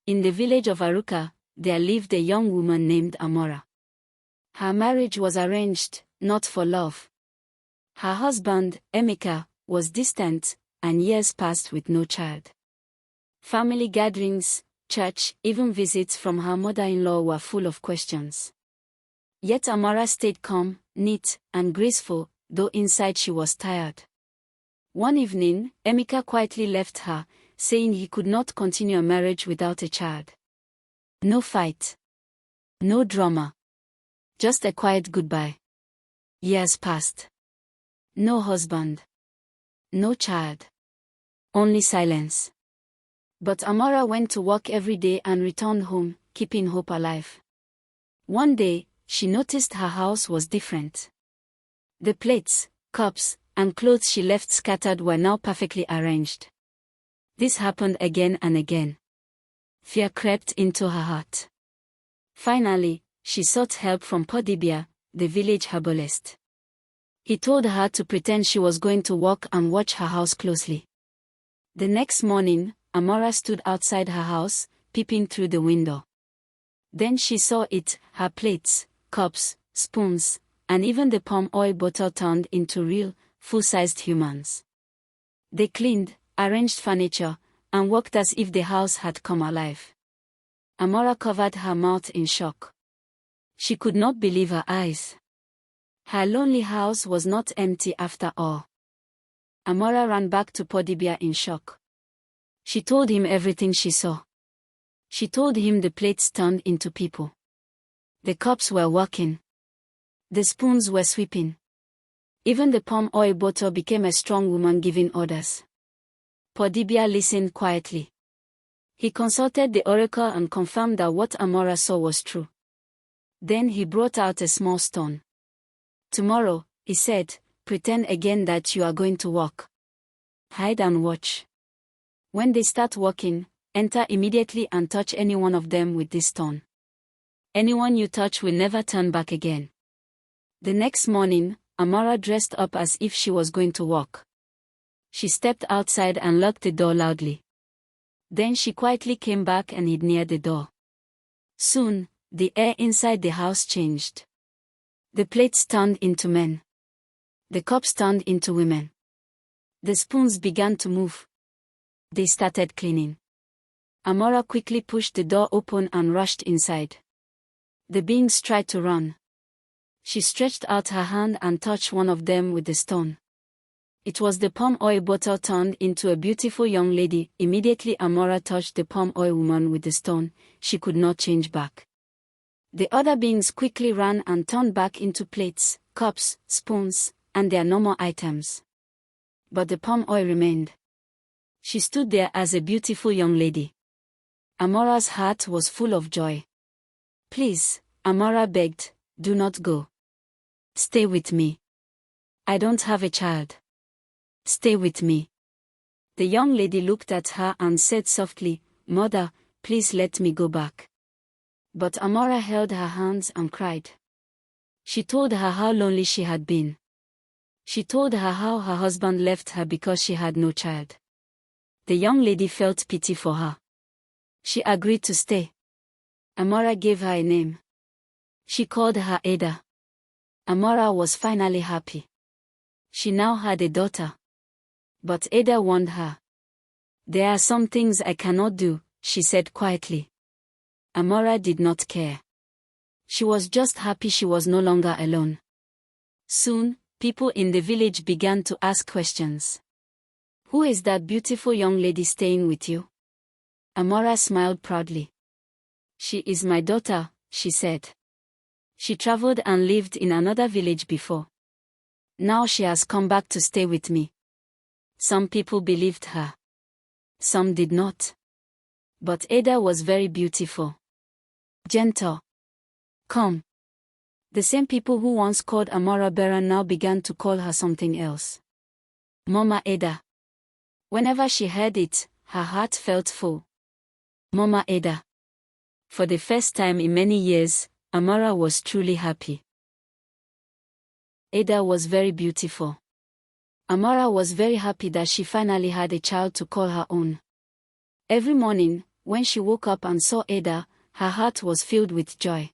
In the village of Aruka, there lived a young woman named Amora. Her marriage was arranged, not for love. Her husband, Emeka, was distant, and years passed with no child. Family gatherings, church, even visits from her mother-in-law were full of questions. Yet Amora stayed calm, neat, and graceful, though inside she was tired. One evening, Emeka quietly left her, saying he could not continue a marriage without a child. No fight. No drama. Just a quiet goodbye. Years passed. No husband. No child. Only silence. But Amora went to work every day and returned home, keeping hope alive. One day, she noticed her house was different. The plates, cups, and clothes she left scattered were now perfectly arranged. This happened again and again. Fear crept into her heart. Finally, she sought help from Podibia, the village herbalist. He told her to pretend she was going to work and watch her house closely. The next morning, Amora stood outside her house, peeping through the window. Then she saw it, her plates, cups, spoons, and even the palm oil bottle turned into real, full-sized humans. They cleaned, arranged furniture, and walked as if the house had come alive. Amora covered her mouth in shock. She could not believe her eyes. Her lonely house was not empty after all. Amora ran back to Podibia in shock. She told him everything she saw. She told him the plates turned into people. The cups were walking. The spoons were sweeping. Even the palm oil bottle became a strong woman giving orders. Podibia listened quietly. He consulted the oracle and confirmed that what Amora saw was true. Then he brought out a small stone. Tomorrow, he said, pretend again that you are going to walk. Hide and watch. When they start walking, enter immediately and touch any one of them with this stone. Anyone you touch will never turn back again. The next morning, Amora dressed up as if she was going to walk. She stepped outside and locked the door loudly. Then she quietly came back and hid near the door. Soon, the air inside the house changed. The plates turned into men. The cups turned into women. The spoons began to move. They started cleaning. Amora quickly pushed the door open and rushed inside. The beings tried to run. She stretched out her hand and touched one of them with the stone. It was the palm oil bottle turned into a beautiful young lady. Immediately Amora touched the palm oil woman with the stone. She could not change back. The other beings quickly ran and turned back into plates, cups, spoons, and their normal items. But the palm oil remained. She stood there as a beautiful young lady. Amora's heart was full of joy. Please, Amora begged, do not go. Stay with me. I don't have a child. Stay with me. The young lady looked at her and said softly, Mother, please let me go back. But Amora held her hands and cried. She told her how lonely she had been. She told her how her husband left her because she had no child. The young lady felt pity for her. She agreed to stay. Amora gave her a name. She called her Ada. Amora was finally happy. She now had a daughter. But Ada warned her. There are some things I cannot do, she said quietly. Amora did not care. She was just happy she was no longer alone. Soon, people in the village began to ask questions. Who is that beautiful young lady staying with you? Amora smiled proudly. She is my daughter, she said. She traveled and lived in another village before. Now she has come back to stay with me. Some people believed her. Some did not. But Ada was very beautiful. Gentle. Calm. The same people who once called Amora Bera now began to call her something else. Mama Ada. Whenever she heard it, her heart felt full. Mama Ada. For the first time in many years, Amora was truly happy. Ada was very beautiful. Amora was very happy that she finally had a child to call her own. Every morning, When she woke up and saw Ada, her heart was filled with joy.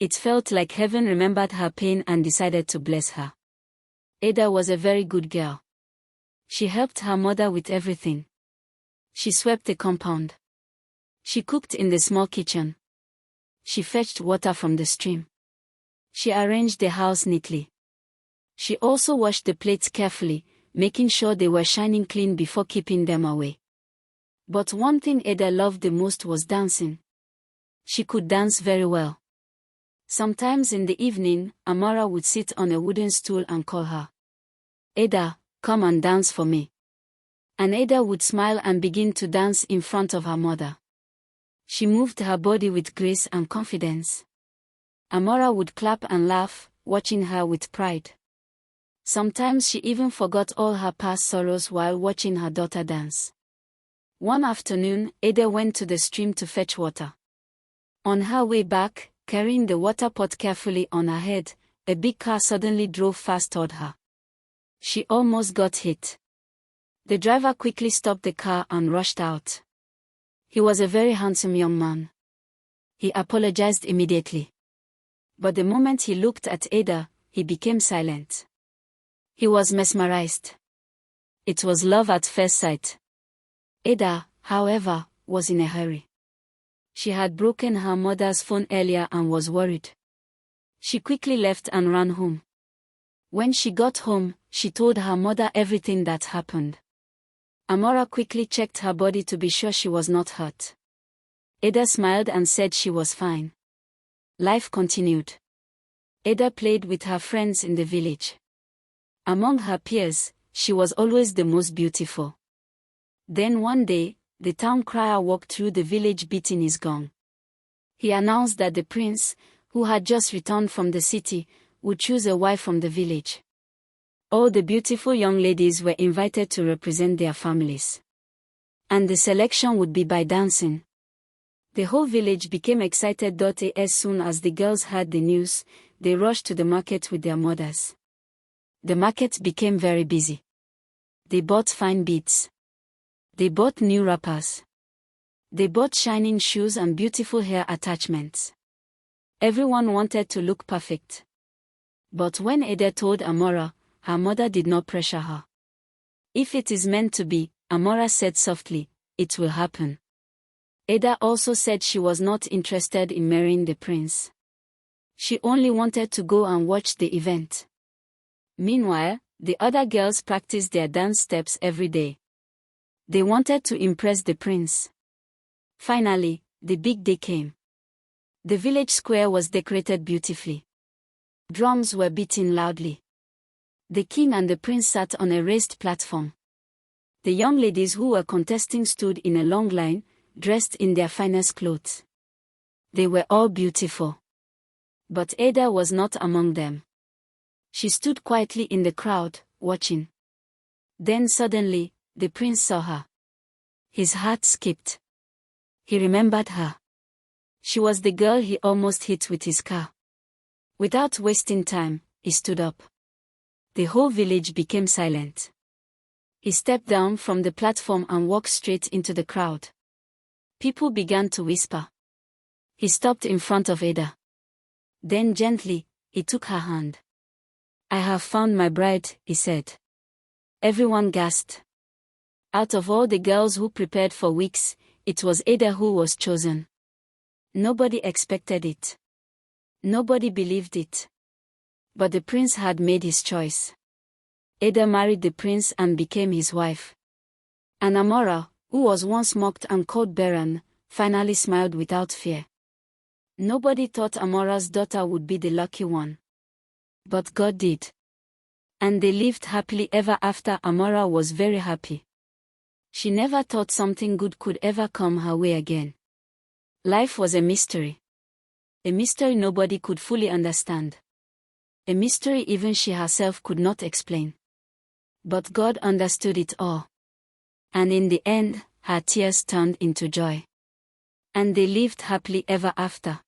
It felt like heaven remembered her pain and decided to bless her. Ada was a very good girl. She helped her mother with everything. She swept the compound. She cooked in the small kitchen. She fetched water from the stream. She arranged the house neatly. She also washed the plates carefully, making sure they were shining clean before keeping them away. But one thing Ada loved the most was dancing. She could dance very well. Sometimes in the evening, Amora would sit on a wooden stool and call her. Ada, come and dance for me. And Ada would smile and begin to dance in front of her mother. She moved her body with grace and confidence. Amora would clap and laugh, watching her with pride. Sometimes she even forgot all her past sorrows while watching her daughter dance. One afternoon, Ada went to the stream to fetch water. On her way back, carrying the water pot carefully on her head, a big car suddenly drove fast toward her. She almost got hit. The driver quickly stopped the car and rushed out. He was a very handsome young man. He apologized immediately. But the moment he looked at Ada, he became silent. He was mesmerized. It was love at first sight. Ada, however, was in a hurry. She had broken her mother's phone earlier and was worried. She quickly left and ran home. When she got home, she told her mother everything that happened. Amora quickly checked her body to be sure she was not hurt. Ada smiled and said she was fine. Life continued. Ada played with her friends in the village. Among her peers, she was always the most beautiful. Then one day, the town crier walked through the village beating his gong. He announced that the prince, who had just returned from the city, would choose a wife from the village. All the beautiful young ladies were invited to represent their families. And the selection would be by dancing. The whole village became excited. As soon as the girls heard the news, they rushed to the market with their mothers. The market became very busy. They bought fine beads. They bought new wrappers. They bought shining shoes and beautiful hair attachments. Everyone wanted to look perfect. But when Ada told Amora, her mother did not pressure her. If it is meant to be, Amora said softly, it will happen. Ada also said she was not interested in marrying the prince. She only wanted to go and watch the event. Meanwhile, the other girls practiced their dance steps every day. They wanted to impress the prince. Finally, the big day came. The village square was decorated beautifully. Drums were beating loudly. The king and the prince sat on a raised platform. The young ladies who were contesting stood in a long line, dressed in their finest clothes. They were all beautiful. But Ada was not among them. She stood quietly in the crowd, watching. Then suddenly, the prince saw her. His heart skipped. He remembered her. She was the girl he almost hit with his car. Without wasting time, he stood up. The whole village became silent. He stepped down from the platform and walked straight into the crowd. People began to whisper. He stopped in front of Ada. Then gently, he took her hand. I have found my bride, he said. Everyone gasped. Out of all the girls who prepared for weeks, it was Ada who was chosen. Nobody expected it. Nobody believed it. But the prince had made his choice. Ada married the prince and became his wife. And Amora, who was once mocked and called barren, finally smiled without fear. Nobody thought Amora's daughter would be the lucky one. But God did. And they lived happily ever after. Amora was very happy. She never thought something good could ever come her way again. Life was a mystery. A mystery nobody could fully understand. A mystery even she herself could not explain. But God understood it all. And in the end, her tears turned into joy. And they lived happily ever after.